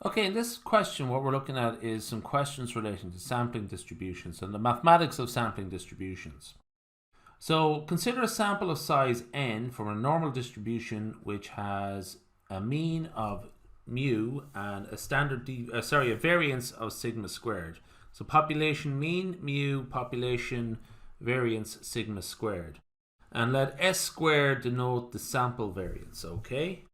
Okay, in this question, what we're looking at is some questions relating to sampling distributions and the mathematics of sampling distributions. So consider a sample of size n from a normal distribution which has a mean of mu and a variance of sigma squared. So population mean mu, population variance sigma squared. And let s squared denote the sample variance, okay?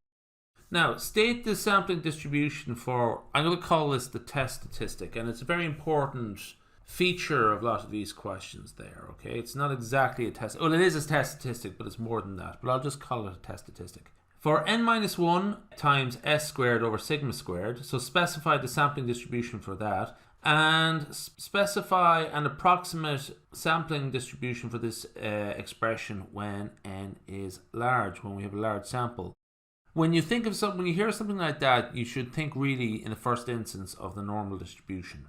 Now, state the sampling distribution for, I'm going to call this the test statistic, and it's a very important feature of a lot of these questions there, okay? It's not exactly a test, well, it is a test statistic, but it's more than that, but I'll just call it a test statistic. For n minus 1 times s squared over sigma squared, so specify the sampling distribution for that, and specify an approximate sampling distribution for this expression when n is large, when we have a large sample. When you think of something, when you hear something like that, you should think really in the first instance of the normal distribution.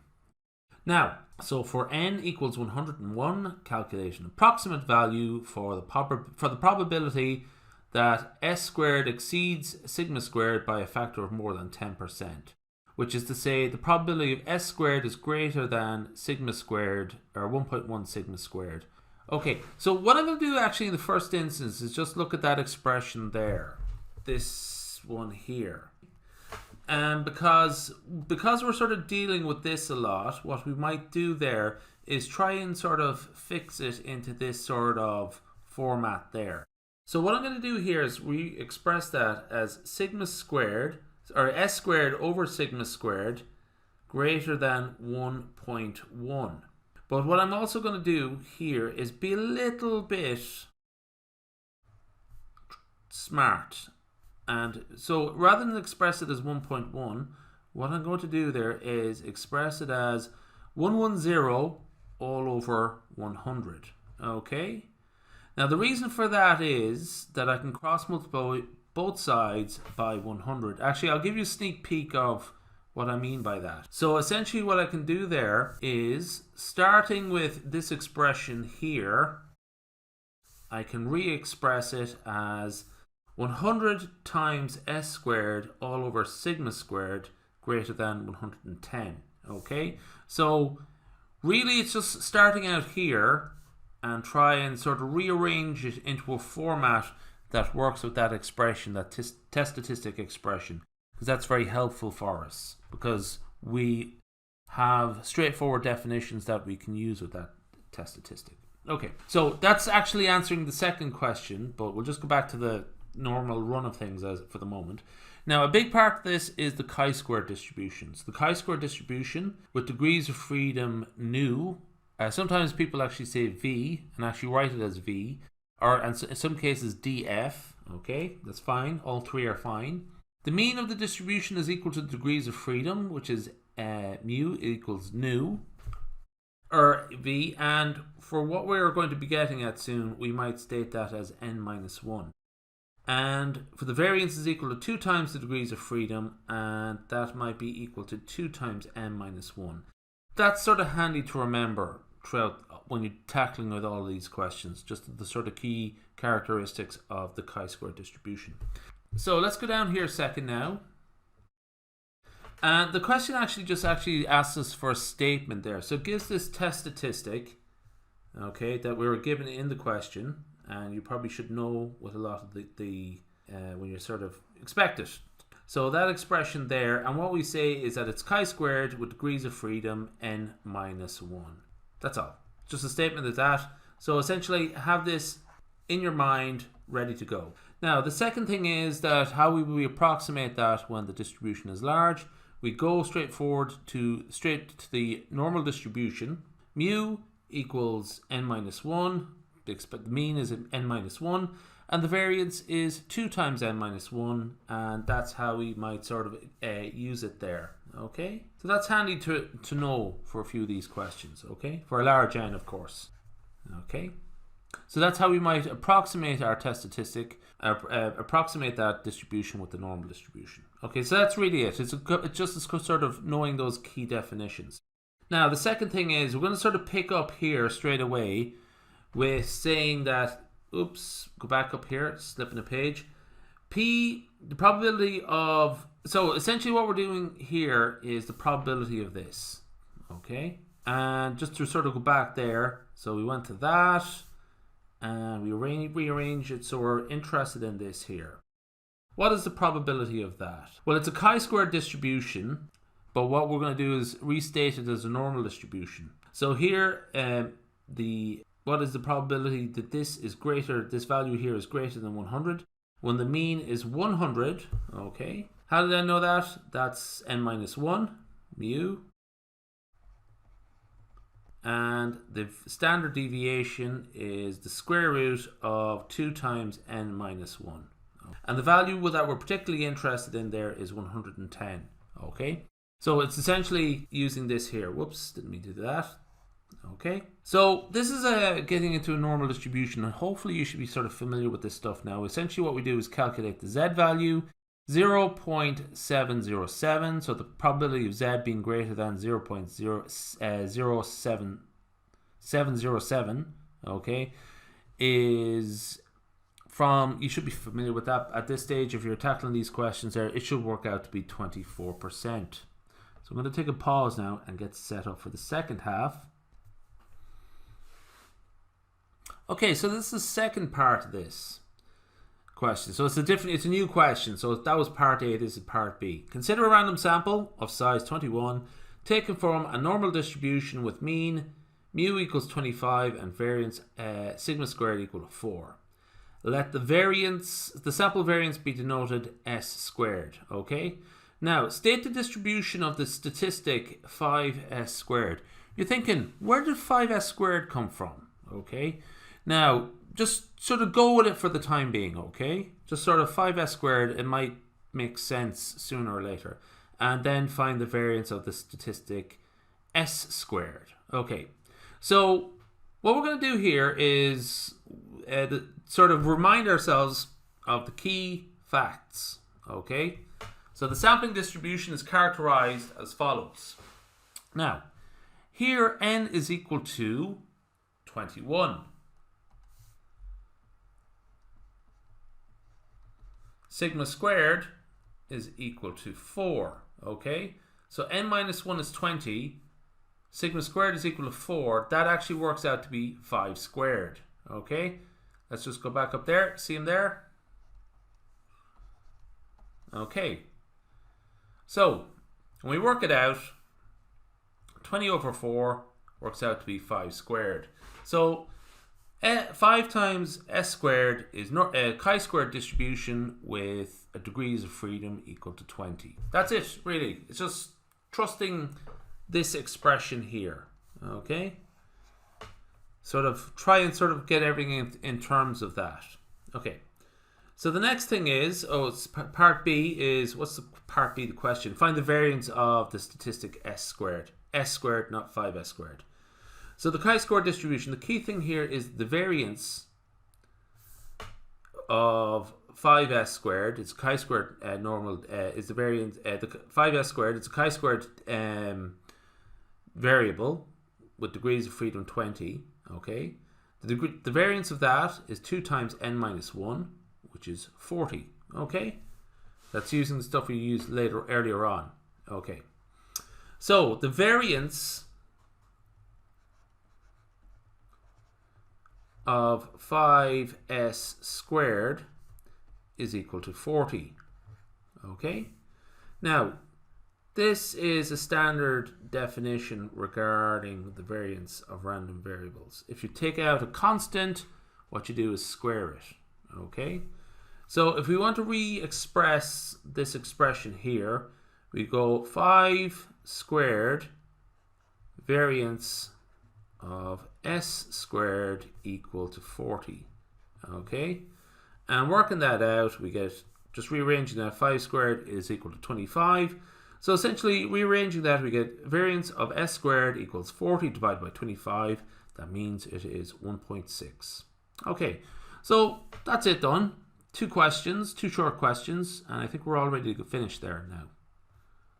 Now, so for n equals 101, calculate an approximate value for the probability that s squared exceeds sigma squared by a factor of more than 10%, which is to say the probability of s squared is greater than sigma squared, or 1.1 sigma squared. Okay, so what I'm going to do actually in the first instance is just look at that expression there. This one here, and because we're sort of dealing with this a lot, what we might do there is try and sort of fix it into this sort of format there. So what I'm going to do here is re-express that as sigma squared, or s squared over sigma squared greater than 1.1. But what I'm also going to do here is be a little bit smart. And so rather than express it as 1.1, what I'm going to do there is express it as 110 all over 100. Okay? Now the reason for that is that I can cross multiply both sides by 100. Actually, I'll give you a sneak peek of what I mean by that. So essentially what I can do there is, starting with this expression here, I can re-express it as 100 times s squared all over sigma squared greater than 110. Okay, so really it's just starting out here and try and sort of rearrange it into a format that works with that expression, that test statistic expression, because that's very helpful for us, because we have straightforward definitions that we can use with that test statistic. Okay, so that's actually answering the second question, but we'll just go back to the normal run of things as for the moment. Now, a big part of this is the chi-square distribution. So the chi-square distribution with degrees of freedom nu. Sometimes people actually say v and actually write it as v, or in some cases df. Okay, that's fine. All three are fine. The mean of the distribution is equal to the degrees of freedom, which is mu equals nu, or v. And for what we're going to be getting at soon, we might state that as n minus 1. And for the variance is equal to 2 times the degrees of freedom, and that might be equal to 2 times n minus 1. That's sort of handy to remember throughout when you're tackling with all these questions, just the sort of key characteristics of the chi-square distribution. So let's go down here a second now. And the question actually asks us for a statement there. So it gives this test statistic, okay, that we were given in the question. And you probably should know with a lot of the when you sort of expect it. So that expression there, and what we say is that it's chi-squared with degrees of freedom n minus 1. That's all. Just a statement of that. So essentially have this in your mind ready to go. Now the second thing is that how we approximate that when the distribution is large. We go straight to the normal distribution. Mu equals n minus 1. The mean is n minus 1, and the variance is 2 times n minus 1, and that's how we might sort of use it there. Okay, so that's handy to know for a few of these questions. Okay, for a large n, of course. Okay, so that's how we might approximate our test statistic, approximate that distribution with the normal distribution. Okay, so that's really it. It's just sort of knowing those key definitions. Now the second thing is we're going to sort of pick up here straight away with saying that, oops, go back up here, slipping a page. The probability of So essentially what we're doing here is the probability of this. Okay. And just to sort of go back there, so we went to that and we rearrange it, so we're interested in this here. What is the probability of that? Well, it's a chi-squared distribution, but what we're going to do is restate it as a normal distribution. So here, what is the probability that this value here is greater than 100? When the mean is 100, okay. How did I know that? That's n minus 1, mu. And the standard deviation is the square root of 2 times n minus 1. And the value that we're particularly interested in there is 110. Okay, so it's essentially using this here. Whoops, didn't mean to do that. Okay, so this is getting into a normal distribution, and hopefully you should be sort of familiar with this stuff now. Essentially what we do is calculate the z value, 0.707, so the probability of z being greater than 0.07707, okay, is from, you should be familiar with that at this stage. If you're tackling these questions there, it should work out to be 24%. So I'm going to take a pause now and get set up for the second half. Okay, so this is the second part of this question. So it's a new question. So that was part A, this is part B. Consider a random sample of size 21 taken from a normal distribution with mean mu equals 25 and variance sigma squared equal to 4. Let the sample variance be denoted s squared. Okay. Now state the distribution of the statistic 5s squared. You're thinking, where did 5s squared come from? Okay. Now just sort of go with it for the time being. Okay. Just sort of 5s squared. It might make sense sooner or later. And then find the variance of the statistic s squared. Okay. So what we're going to do here is sort of remind ourselves of the key facts. Okay, so the sampling distribution is characterized as follows. Now, here n is equal to 21. Sigma squared is equal to 4. Okay, so n minus 1 is 20. Sigma squared is equal to 4. That actually works out to be 5 squared. Okay, let's just go back up there. See him there? Okay, so when we work it out, 20 over 4 works out to be 5 squared. So 5 times s squared is a chi-squared distribution with a degrees of freedom equal to 20. That's it, really. It's just trusting this expression here. Okay, try and get everything in terms of that. Okay, so the next thing is, it's part B is, what's the part B, the question? Find the variance of the statistic s squared. S squared, not 5s squared. So the chi-squared distribution, the key thing here is the variance of 5s squared. It's chi-squared normal is the variance, the 5s squared, it's a chi-squared variable with degrees of freedom 20. Okay, the variance of that is 2 times n minus 1, which is 40. Okay, that's using the stuff we used earlier on. Okay, so the variance of 5s squared is equal to 40. Okay, now this is a standard definition regarding the variance of random variables. If you take out a constant, what you do is square it. Okay, so if we want to re-express this expression here, we go 5 squared variance of s squared equal to 40. Okay, and working that out, we get, just rearranging that, 5 squared is equal to 25. So essentially rearranging that, we get variance of s squared equals 40 divided by 25. That means it is 1.6. Okay, so that's it done. 2 questions, 2 short questions, and I think we're all ready to finish there now.